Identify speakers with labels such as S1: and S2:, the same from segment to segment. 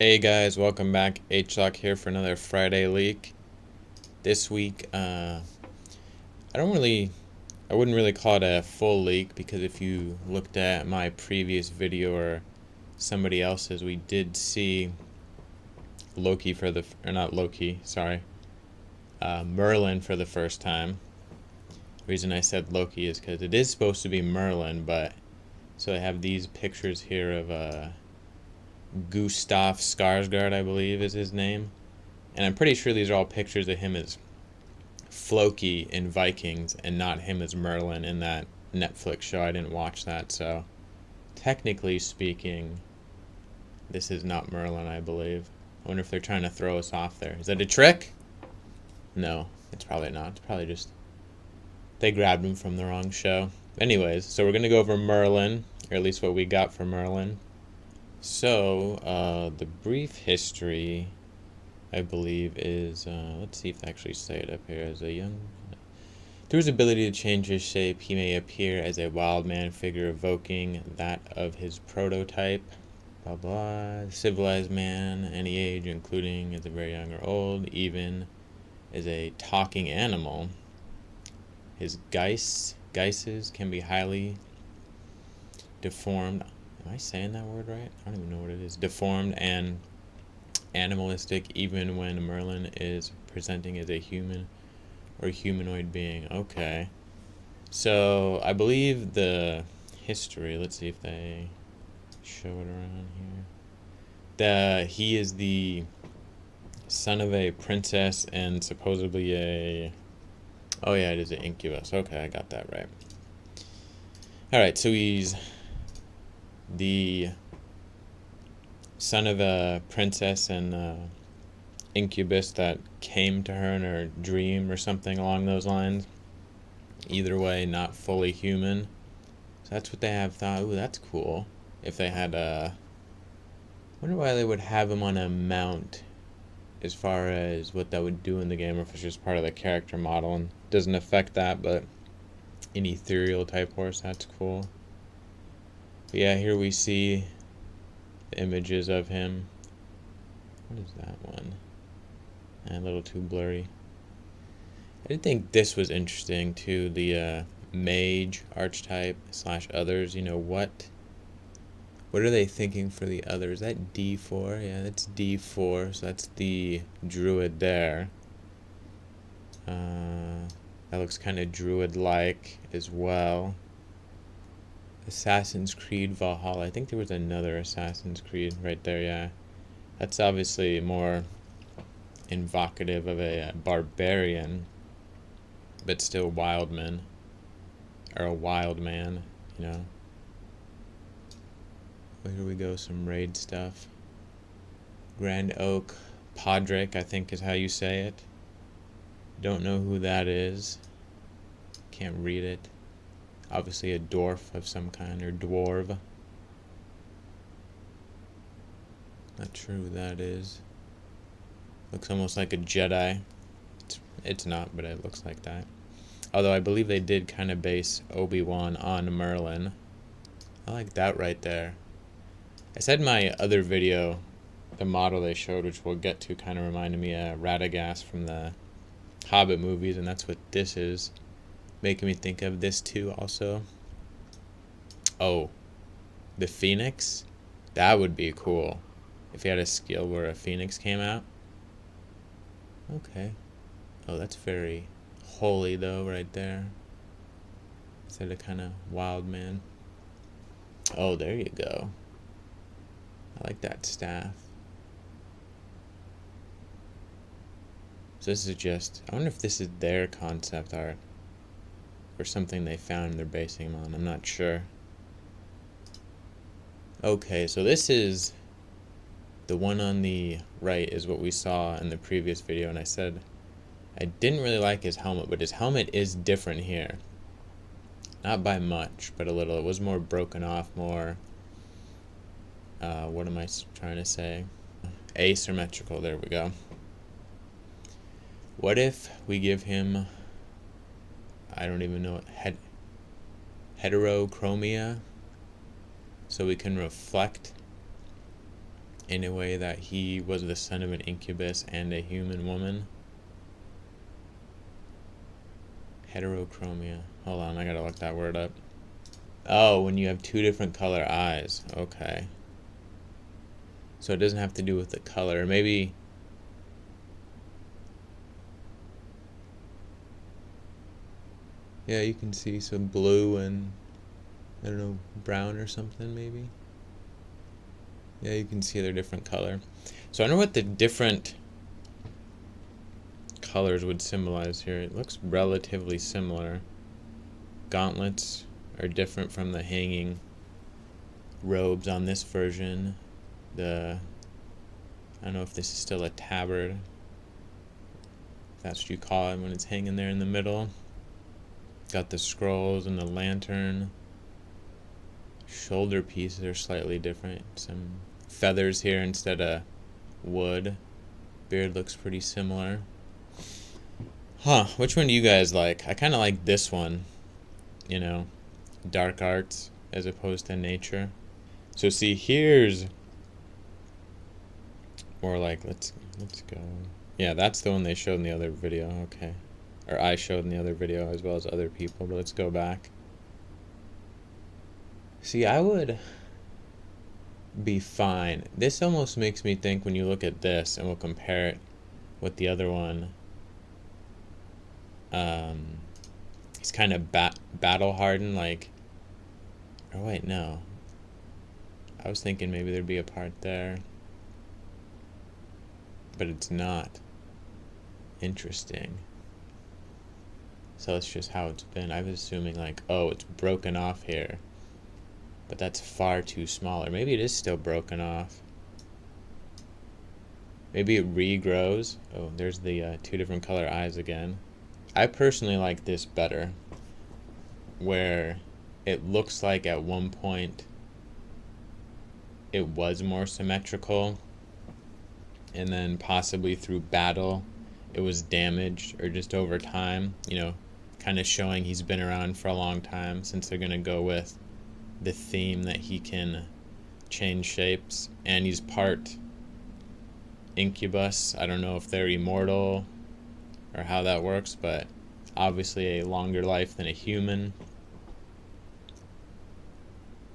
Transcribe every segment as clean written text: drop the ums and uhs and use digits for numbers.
S1: Hey guys, welcome back. H-Lock here for another Friday leak. This week, I wouldn't really call it a full leak because if you looked at my previous video or somebody else's, we did see Loki or not Loki, sorry, Merlin for the first time. The reason I said Loki is because it is supposed to be Merlin, but so I have these pictures here of Gustav Skarsgård, I believe is his name. And I'm pretty sure these are all pictures of him as Floki in Vikings and not him as Merlin in that Netflix show. I didn't watch that, so technically speaking, this is not Merlin, I believe. I wonder if they're trying to throw us off there. Is that a trick? No, it's probably not. It's probably just they grabbed him from the wrong show. Anyways, so we're going to go over Merlin, or at least what we got for Merlin. So, the brief history, I believe, is, let's see if they actually say it up here. Through his ability to change his shape, he may appear as a wild man figure evoking that of his prototype. Blah blah. Civilized man, any age, including as a very young or old, even as a talking animal. His geises can be highly deformed. Am I saying that word right? I don't even know what it is. Deformed and animalistic, even when Merlin is presenting as a human or humanoid being. Okay. So, I believe the history, let's see if they show it around here. He is the son of a princess and supposedly oh yeah, it is an incubus. Okay, I got that right. Alright, so he's the son of a princess and incubus that came to her in her dream or something along those lines. Either way, not fully human. So that's what they have thought. Ooh, that's cool. If they had I wonder why they would have him on a mount as far as what that would do in the game, or if it's just part of the character model and doesn't affect that, but an ethereal type horse, that's cool. But yeah, here we see the images of him. What is that one? A little too blurry. I did think this was interesting too, the mage archetype / others. You know, what are they thinking for the others? Is that D4? Yeah, that's D4, so that's the druid there. That looks kind of druid-like as well. Assassin's Creed Valhalla. I think there was another Assassin's Creed right there, yeah. That's obviously more evocative of a barbarian, but still wildman. Or a wild man, you know. Well, here we go, some raid stuff. Grand Oak Podrick, I think is how you say it. Don't know who that is. Can't read it. Obviously a dwarf of some kind, or dwarf. Not sure who that is. Looks almost like a Jedi. It's not, but it looks like that. Although I believe they did kind of base Obi-Wan on Merlin. I like that right there. I said in my other video, the model they showed, which we'll get to, kind of reminded me of Radagast from the Hobbit movies, and that's what this is. Making me think of this too also. Oh, the Phoenix? That would be cool. If he had a skill where a Phoenix came out. Okay. Oh, that's very holy though, right there. Instead of kind of wild man. Oh, there you go. I like that staff. So this is just, I wonder if this is their concept art or something they found they're basing him on. I'm not sure. Okay, so this is the one on the right is what we saw in the previous video, and I said I didn't really like his helmet, but his helmet is different here. Not by much, but a little. It was more broken off, more, what am I trying to say? Asymmetrical, there we go. What if we give him, I don't even know, heterochromia, so we can reflect in a way that he was the son of an incubus and a human woman. Heterochromia. Hold on, I gotta look that word up. Oh, when you have two different color eyes. Okay. So it doesn't have to do with the color. Maybe... Yeah, you can see some blue and, I don't know, brown or something maybe. Yeah, you can see they're different color. So I wonder what the different colors would symbolize here. It looks relatively similar. Gauntlets are different from the hanging robes on this version. I don't know if this is still a tabard. If that's what you call it when it's hanging there in the middle. Got the scrolls and the lantern. Shoulder pieces are slightly different. Some feathers here instead of wood. Beard looks pretty similar. Huh, which one do you guys like? I kind of like this one. You know, dark arts as opposed to nature. So see, here's more like, let's go. Yeah, that's the one they showed in the other video. Okay. Or I showed in the other video as well as other people, but let's go back. See, I would be fine. This almost makes me think when you look at this, and we'll compare it with the other one. He's kind of battle hardened, like. Oh wait, no. I was thinking maybe there'd be a part there, but it's not. Interesting. So that's just how it's been. I was assuming like, oh, it's broken off here. But that's far too small. Or maybe it is still broken off. Maybe it regrows. Oh, there's the two different color eyes again. I personally like this better. Where it looks like at one point it was more symmetrical. And then possibly through battle it was damaged, or just over time, you know, kind of showing he's been around for a long time, since they're going to go with the theme that he can change shapes, and he's part incubus. I don't know if they're immortal or how that works, but obviously a longer life than a human.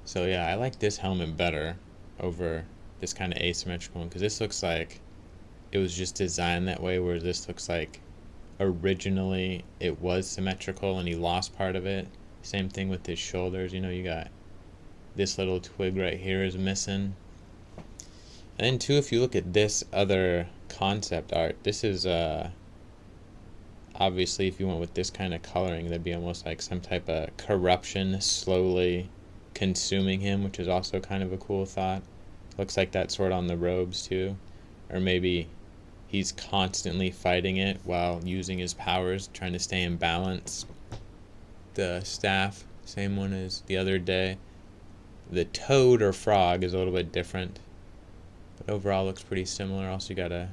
S1: So yeah, I like this helmet better over this kind of asymmetrical one, because this looks like it was just designed that way, whereas this looks like originally it was symmetrical and he lost part of it. Same thing with his shoulders. You know, you got this little twig right here is missing. And then too, if you look at this other concept art, this is obviously if you went with this kind of coloring, that'd be almost like some type of corruption slowly consuming him, which is also kind of a cool thought. Looks like that sort on the robes too. Or maybe he's constantly fighting it while using his powers, trying to stay in balance. The staff, same one as the other day. The toad or frog is a little bit different, but overall looks pretty similar. Also, you gotta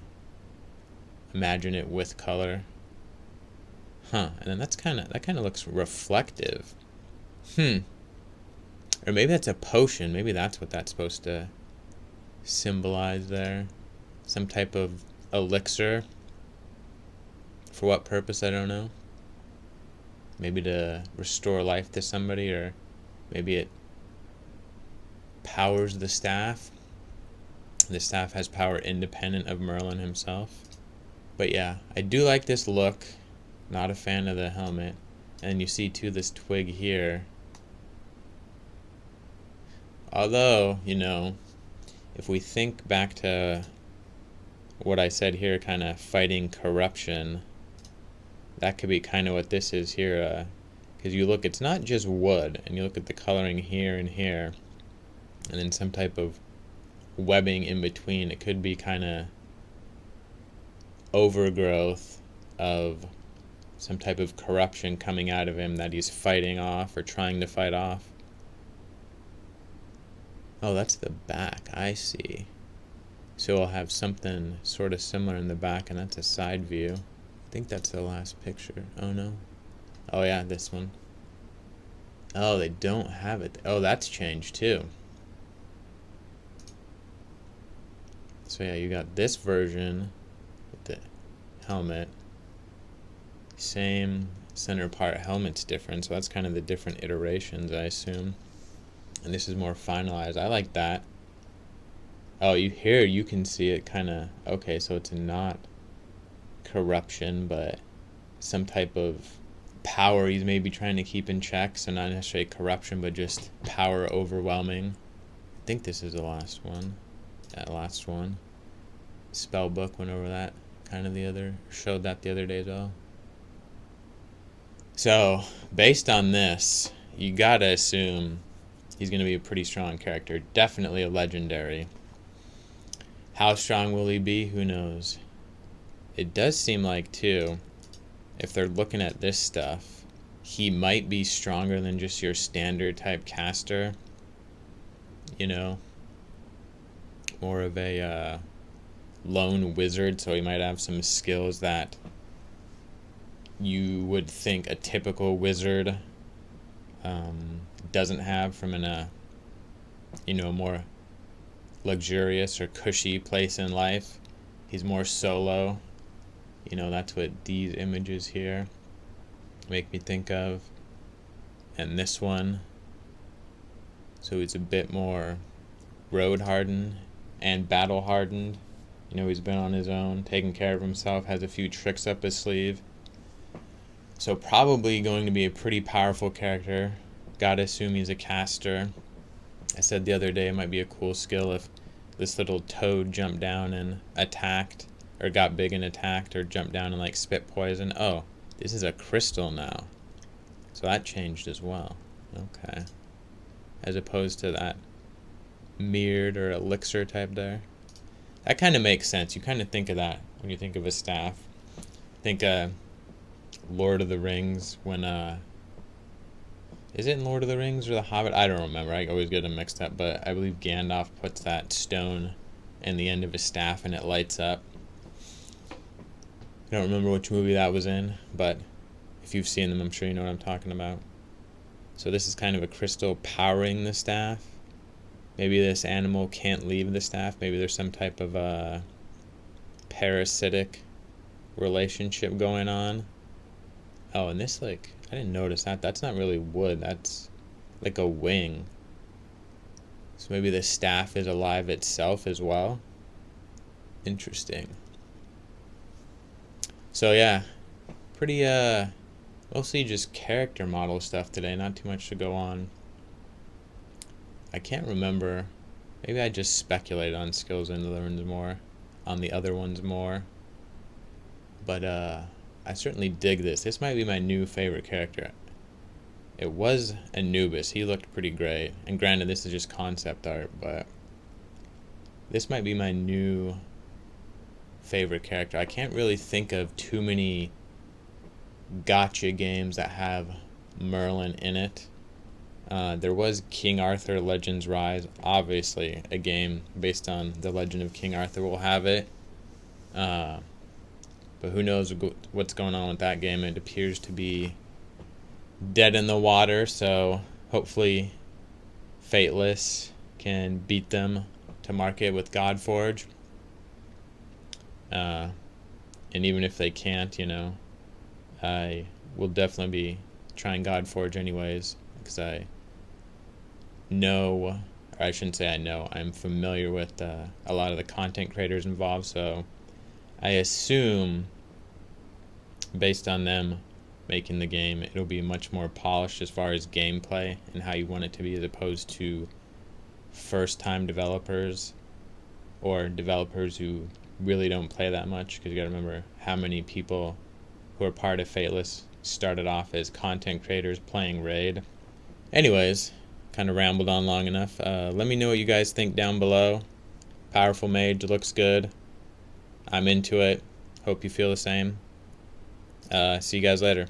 S1: imagine it with color. Huh, and then that kind of looks reflective. Or maybe that's a potion. Maybe that's what that's supposed to symbolize there. Some type of elixir. For what purpose, I don't know. Maybe to restore life to somebody, or maybe it powers the staff. The staff has power independent of Merlin himself. But yeah, I do like this look. Not a fan of the helmet. And you see too this twig here. Although, you know, if we think back to what I said here, kind of fighting corruption, that could be kind of what this is here. Because you look, it's not just wood, and you look at the coloring here and here, and then some type of webbing in between. It could be kind of overgrowth of some type of corruption coming out of him that he's fighting off or trying to fight off. Oh, that's the back. I see. So we'll have something sort of similar in the back, and that's a side view. I think that's the last picture. Oh, no. Oh, yeah, this one. Oh, they don't have it. Oh, that's changed, too. So yeah, you got this version with the helmet. Same center part, helmet's different, so that's kind of the different iterations, I assume. And this is more finalized. I like that. Oh, you can see it kind of, okay, so it's not corruption, but some type of power he's maybe trying to keep in check, so not necessarily corruption, but just power overwhelming. I think this is the last one. That last one. Spellbook went over that showed that the other day as well. So, based on this, you gotta assume he's gonna be a pretty strong character. Definitely a legendary. How strong will he be? Who knows? It does seem like, too, if they're looking at this stuff, he might be stronger than just your standard type caster. You know, more of a lone wizard, so he might have some skills that you would think a typical wizard doesn't have from a more luxurious or cushy place in life. He's more solo. That's what these images here make me think of. And this one. So he's a bit more road hardened and battle hardened. He's been on his own, taking care of himself, has a few tricks up his sleeve. So probably going to be a pretty powerful character. Gotta assume he's a caster. I said the other day it might be a cool skill if this little toad jumped down and attacked, or got big and attacked, or jumped down and like spit poison. Oh, this is a crystal now. So that changed as well. Okay. As opposed to that mirrored or elixir type there. That kind of makes sense. You kind of think of that when you think of a staff. Think Lord of the Rings when is it in Lord of the Rings or The Hobbit? I don't remember. I always get them mixed up, but I believe Gandalf puts that stone in the end of his staff and it lights up. I don't remember which movie that was in, but if you've seen them, I'm sure you know what I'm talking about. So this is kind of a crystal powering the staff. Maybe this animal can't leave the staff. Maybe there's some type of parasitic relationship going on. Oh, and this, I didn't notice that. That's not really wood. That's like a wing. So maybe the staff is alive itself as well. Interesting. So yeah, pretty mostly just character model stuff today. Not too much to go on. I can't remember. Maybe I just speculated on skills and learned more, on the other ones more. But I certainly dig this. This might be my new favorite character. It was Anubis. He looked pretty great. And granted, this is just concept art, but this might be my new favorite character. I can't really think of too many gacha games that have Merlin in it. There was King Arthur Legends Rise. Obviously, a game based on the Legend of King Arthur will have it. But who knows what's going on with that game. It appears to be dead in the water, so hopefully Fateless can beat them to market with Godforge. And even if they can't, I will definitely be trying Godforge anyways, because I know, or I shouldn't say I know, I'm familiar with a lot of the content creators involved, so I assume, based on them making the game, it'll be much more polished as far as gameplay and how you want it to be, as opposed to first-time developers or developers who really don't play that much, because you gotta remember how many people who are part of Fateless started off as content creators playing Raid. Anyways, kind of rambled on long enough. Let me know what you guys think down below. Powerful mage, looks good. I'm into it. Hope you feel the same. See you guys later.